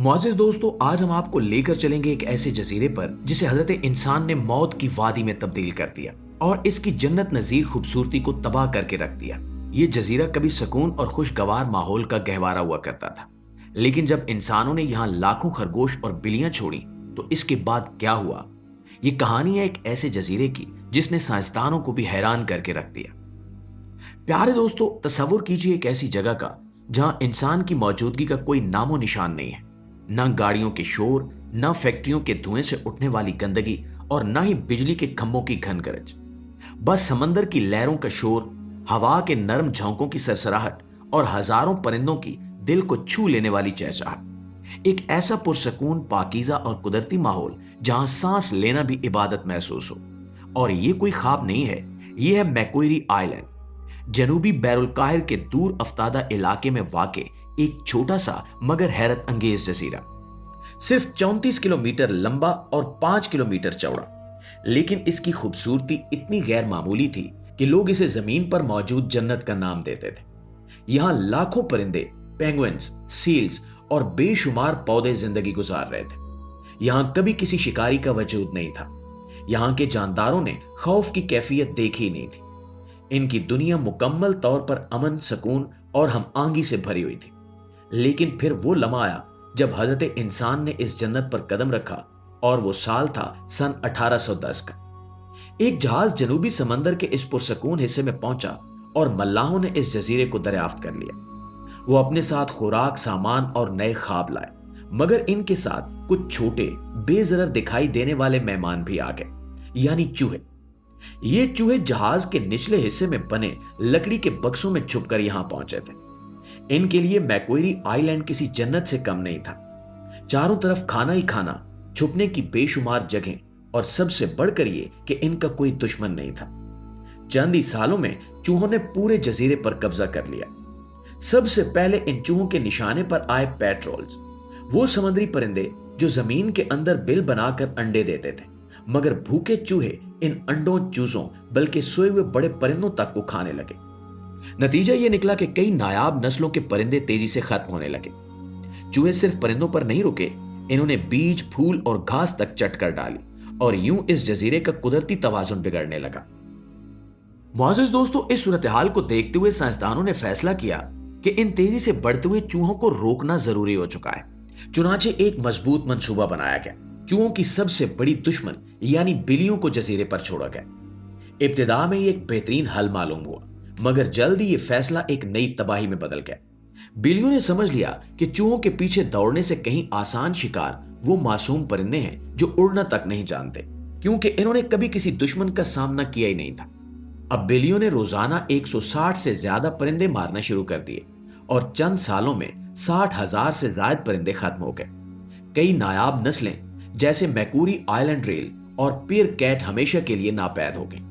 मुआज़िज़ दोस्तों, आज हम आपको लेकर चलेंगे एक ऐसे जजीरे पर जिसे हजरत इंसान ने मौत की वादी में तब्दील कर दिया और इसकी जन्नत नजीर खूबसूरती को तबाह करके रख दिया। ये जजीरा कभी सुकून और खुशगवार माहौल का गहवारा हुआ करता था, लेकिन जब इंसानों ने यहाँ लाखों खरगोश और बिल्लियां छोड़ी तो इसके बाद क्या हुआ। ये कहानी है एक ऐसे जजीरे की जिसने साइंसदानों को भी हैरान करके रख दिया। प्यारे दोस्तों, तसव्वुर कीजिए एक ऐसी जगह का जहां इंसान की मौजूदगी का कोई नामो निशान नहीं है। न गाड़ियों के शोर, न फैक्ट्रियों के धुएं से उठने वाली गंदगी और न ही बिजली के खंभों की घन गरज। बस समंदर की लहरों का शोर, हवा के नरम झोंकों की सरसराहट और हजारों परिंदों की दिल को छू लेने वाली चहचहाट। एक ऐसा पुरसकून, पाकीज़ा और कुदरती माहौल जहां सांस लेना भी इबादत महसूस हो। और ये कोई ख्वाब नहीं है, ये है मैक्वेरी आइलैंड, जनूबी बैरुल काहिर के दूर अफ्तादा इलाके में वाक़े एक छोटा सा मगर हैरत अंगेज जजीरा। सिर्फ 34 किलोमीटर लंबा और 5 किलोमीटर चौड़ा, लेकिन इसकी खूबसूरती इतनी गैर मामूली थी कि लोग इसे जमीन पर मौजूद जन्नत का नाम देते थे। यहां लाखों परिंदे, पेंगुइन्स, सील्स और बेशुमार पौधे जिंदगी गुजार रहे थे। यहां कभी किसी शिकारी का वजूद नहीं था। यहां के जानदारों ने खौफ की कैफियत देखी नहीं थी। इनकी दुनिया मुकम्मल तौर पर अमन, सुकून और हम आंगी से भरी हुई थी। लेकिन फिर वो लम्हा आया जब हजरत इंसान ने इस जन्नत पर कदम रखा, और वो साल था सन 1810 का। एक जहाज जनूबी समंदर के इस पुरसकून हिस्से में पहुंचा और मल्लाहों ने इस जजीरे को दरियाफ्त कर लिया। वो अपने साथ खुराक, सामान और नए ख्वाब लाए, मगर इनके साथ कुछ छोटे बेजरर दिखाई देने वाले मेहमान भी आ गए, यानी चूहे। ये चूहे जहाज के निचले हिस्से में बने लकड़ी के बक्सों में छुपकर यहां पहुंचे थे। इनके लिए मैक्वेरी आइलैंड किसी जन्नत से कम नहीं था। चारों तरफ खाना ही खाना, छुपने की बेशुमार जगह, और सबसे बढ़कर ये कि इनका कोई दुश्मन नहीं था। चंद ही सालों में चूहों ने पूरे जजीरे पर कब्जा कर लिया। सबसे पहले इन चूहों के निशाने पर आए पेट्रोल्स, वो समुद्री परिंदे जो जमीन के अंदर बिल बनाकर अंडे देते थे, मगर भूखे चूहे इन अंडों, चूजों बल्कि सोए हुए बड़े परिंदों तक को खाने लगे। नतीजा ये निकला कि कई नायाब नस्लों के परिंदे तेजी से खत्म होने लगे। चूहे सिर्फ परिंदों पर नहीं रुके, इन्होंने बीज, फूल और घास तक चट कर डाली, और यूं इस जजीरे का कुदरती तवाजुन बिगड़ने लगा। मुआज़िज़ दोस्तों, इस सूरत हाल को देखते हुए साइंसदानों ने फैसला किया कि इन तेजी से बढ़ते हुए चूहों को रोकना जरूरी हो चुका है। चुनाचे एक मजबूत मंसूबा बनाया गया। चूहों की सबसे बड़ी दुश्मन यानी बिल्लियों को जजीरे पर छोड़ा गया। इब्तिदा में ये एक बेहतरीन हल मालूम हुआ, मगर जल्द ही ये फैसला एक नई तबाही में बदल गया। बिल्लियों ने समझ लिया कि चूहों के पीछे दौड़ने से कहीं आसान शिकार वो मासूम परिंदे हैं जो उड़ना तक नहीं जानते, क्योंकि इन्होंने कभी किसी दुश्मन का सामना किया ही नहीं था। अब बिल्लियों ने रोजाना 160 से ज्यादा परिंदे मारना शुरू कर दिए, और चंद सालों में 60,000 से ज्यादा परिंदे खत्म हो गए। कई नायाब नस्लें जैसे मैक्वेरी आइलैंड रेल और पीर कैट हमेशा के लिए नापैद हो गई।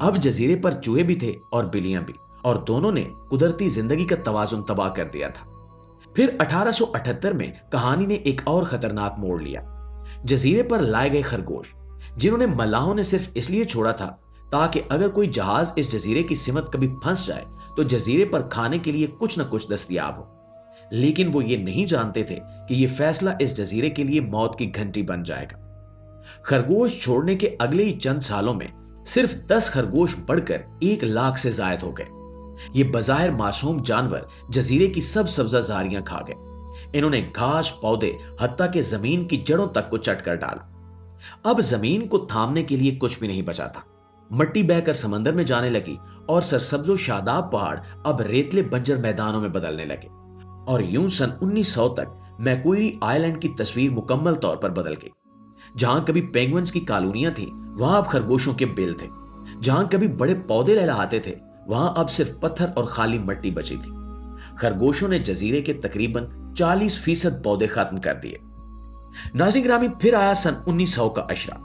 अब जजीरे पर चूहे भी थे और बिल्लियां भी, और दोनों ने कुदरती जिंदगी का तवाजुन तबाह कर दिया था। फिर 1878 में कहानी ने एक और खतरनाक मोड़ लिया। जजीरे पर लाए गए खरगोश, जिन्होंने मल्लाहों ने सिर्फ इसलिए छोड़ा था ताकि अगर कोई जहाज इस जजीरे की सिमत कभी फंस जाए तो जजीरे पर खाने के लिए कुछ न कुछ दस्तयाब हो। लेकिन वो ये नहीं जानते थे कि ये फैसला इस जजीरे के लिए मौत की घंटी बन जाएगा। खरगोश छोड़ने के अगले ही चंद सालों में सिर्फ 10 खरगोश बढ़कर 1 लाख से ज्यादा हो गए। ये बज़ाहिर मासूम जानवर जजीरे की सब सब्ज़ाज़ारियां खा गए। इन्होंने घास, पौधे, हत्ता के जमीन की जड़ों तक को चट कर डाला। अब जमीन को थामने के लिए कुछ भी नहीं बचा था। मट्टी बहकर समंदर में जाने लगी, और सरसब्जो शादाब पहाड़ अब रेतले बंजर मैदानों में बदलने लगे। और यूं सन 1900 तक मैक्वेरी आइलैंड की तस्वीर मुकम्मल तौर पर बदल गई। जहां कभी पेंगुइन्स की कॉलोनियां थी, वहां अब खरगोशों के बिल थे। जहां कभी बड़े पौधे लहलहाते थे, वहां अब सिर्फ पत्थर और खाली मिट्टी बची थी। खरगोशों ने जजीरे के तकरीबन 40% पौधे खत्म कर दिए। नाज़रीन गिरामी, फिर आया सन 1900 का अशरा।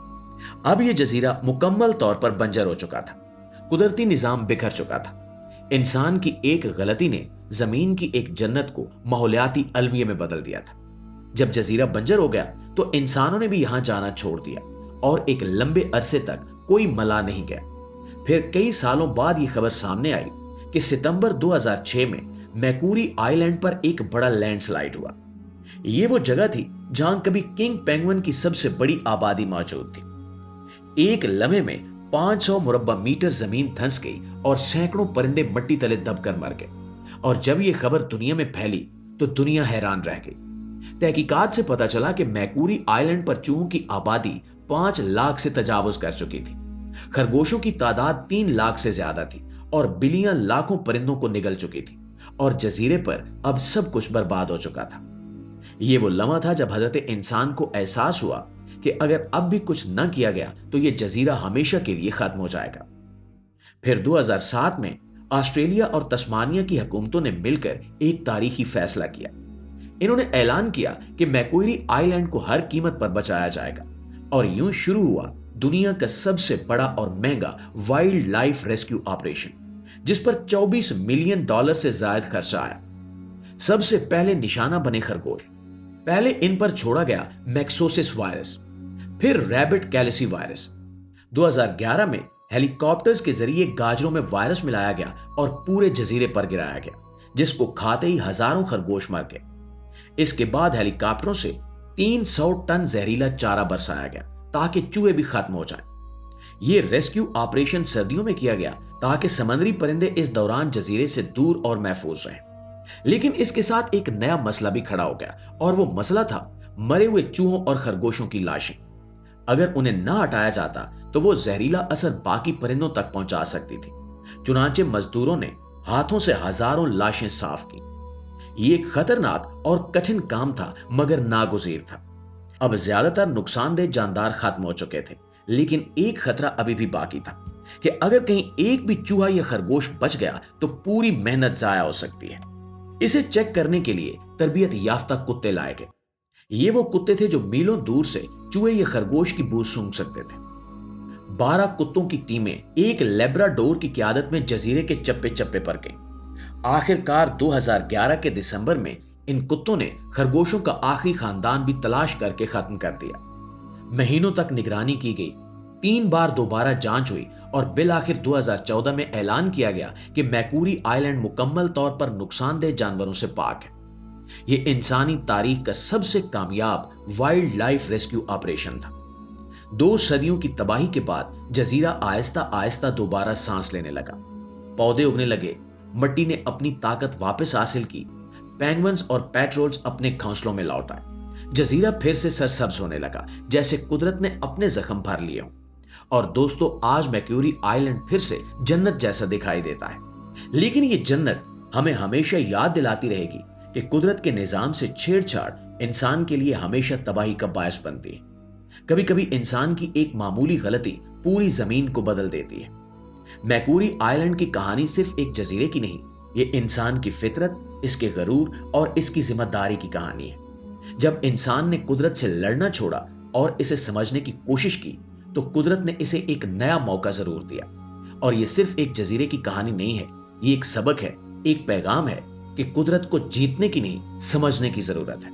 अब यह जजीरा मुकम्मल तौर पर बंजर हो चुका था। कुदरती निजाम बिखर चुका था। इंसान की एक गलती ने जमीन की एक जन्नत को माहौलियाती अलमिये में बदल दिया था। जब जजीरा बंजर हो गया तो इंसानों ने भी यहां जाना छोड़ दिया, और एक लंबे अरसे तक कोई मला नहीं गया। फिर कई सालों बाद यह खबर सामने आई कि सितंबर 2006 में मैक्वेरी आइलैंड पर एक बड़ा लैंडस्लाइड हुआ। ये वो जगह थी जहां कभी किंग पेंगुइन की सबसे बड़ी आबादी मौजूद थी। एक लम्हे में 500 मुरब्बा मीटर जमीन धंस गई और सैकड़ों परिंदे मिट्टी तले दबकर मर गए। और जब यह खबर दुनिया में फैली तो दुनिया हैरान रह गई। तहकीकात से पता चला कि मैकूरी आइलैंड पर चूहों की आबादी 5 लाख से तजावुज कर चुकी थी। खरगोशों की तादाद 3 लाख से ज्यादा थी और बिलियां लाखों परिंदों को निगल चुकी थी और जजीरे पर अब सब कुछ बर्बाद हो चुका था। यह वो लम्हा था जब हजरत इंसान को एहसास हुआ कि अगर अब भी कुछ न किया गया तो यह जजीरा हमेशा के लिए खत्म हो जाएगा। फिर 2007 में ऑस्ट्रेलिया और तस्मानिया की हुकूमतों ने मिलकर एक तारीखी फैसला किया। इन्होंने ऐलान किया कि मैक्वेरी आइलैंड को हर कीमत पर बचाया जाएगा और यूं शुरू हुआ दुनिया का सबसे बड़ा और महंगा वाइल्ड लाइफ रेस्क्यू ऑपरेशन, जिस पर $24 मिलियन से ज्यादा खर्चा आया। सबसे पहले निशाना बने खरगोश। पहले इन पर छोड़ा गया मैक्सोसिस वायरस, फिर रैबिट कैलिसी वायरस। 2011 में हेलीकॉप्टर्स के जरिए गाजरों में वायरस मिलाया गया और पूरे जजीरे पर गिराया गया, जिसको खाते ही हजारों खरगोश मर गए। इसके बाद हेलीकॉप्टरों से 300 टन जहरीला चारा बरसाया गया ताकि चूहे भी खत्म हो जाएं। यह रेस्क्यू ऑपरेशन सर्दियों में किया गया ताकि समुद्री परिंदे इस दौरान जजीरे से दूर और महफूज रहें। लेकिन इसके साथ एक नया मसला भी खड़ा हो गया और वो मसला था मरे हुए चूहों और खरगोशों की लाशें। अगर उन्हें न हटाया जाता तो वो जहरीला असर बाकी परिंदों तक पहुंचा सकती थी। चुनांचे मजदूरों ने हाथों से हजारों लाशें साफ की। ये एक खतरनाक और कठिन काम था मगर नागुज़ीर था। अब ज्यादातर नुकसानदेह जानदार खत्म हो चुके थे, लेकिन एक खतरा अभी भी बाकी था कि अगर कहीं एक भी चूहा या खरगोश बच गया तो पूरी मेहनत जाया हो सकती है। इसे चेक करने के लिए तरबियत याफ्ता कुत्ते लाए गए। ये वो कुत्ते थे जो मीलों दूर से चूहे या खरगोश की बू सूंघ सकते थे। 12 कुत्तों की टीमें एक लेब्राडोर की क़यादत में जजीरे के चप्पे चप्पे पर गईं। आखिरकार 2011 के दिसंबर में इन कुत्तों ने खरगोशों का आखिरी खानदान भी तलाश करके खत्म कर दिया। महीनों तक निगरानी की गई, 3 बार दोबारा जांच हुई और बिल आखिर 2014 में ऐलान किया गया कि मैकूरी आइलैंड मुकम्मल तौर पर नुकसानदेह जानवरों से पाक है। यह इंसानी तारीख का सबसे कामयाब वाइल्ड लाइफ रेस्क्यू ऑपरेशन था। 2 सदियों की तबाही के बाद जजीरा आहिस्ता आहिस्ता दोबारा सांस लेने लगा। पौधे उगने लगे, मिट्टी ने अपनी ताकत वापस हासिल की, पेंगुइन्स और पेट्रोल्स अपने घोंसलों में लौट आए। जजीरा फिर से सरसब्ज होने लगा, जैसे कुदरत ने अपने जख्म भर लिए हों। और दोस्तों, आज मैक्यूरी आइलैंड फिर से जन्नत जैसा दिखाई देता है। लेकिन ये जन्नत हमें हमेशा याद दिलाती रहेगी कि कुदरत के निजाम से छेड़छाड़ इंसान के लिए हमेशा तबाही का बायस बनती है। कभी कभी इंसान की एक मामूली गलती पूरी जमीन को बदल देती है। मैकूरी आइलैंड की कहानी सिर्फ एक जजीरे की नहीं, ये इंसान की फितरत, इसके गरूर और इसकी जिम्मेदारी की कहानी है। जब इंसान ने कुदरत से लड़ना छोड़ा और इसे समझने की कोशिश की तो कुदरत ने इसे एक नया मौका जरूर दिया। और ये सिर्फ एक जजीरे की कहानी नहीं है, ये एक सबक है, एक पैगाम है कि कुदरत को जीतने की नहीं, समझने की जरूरत है।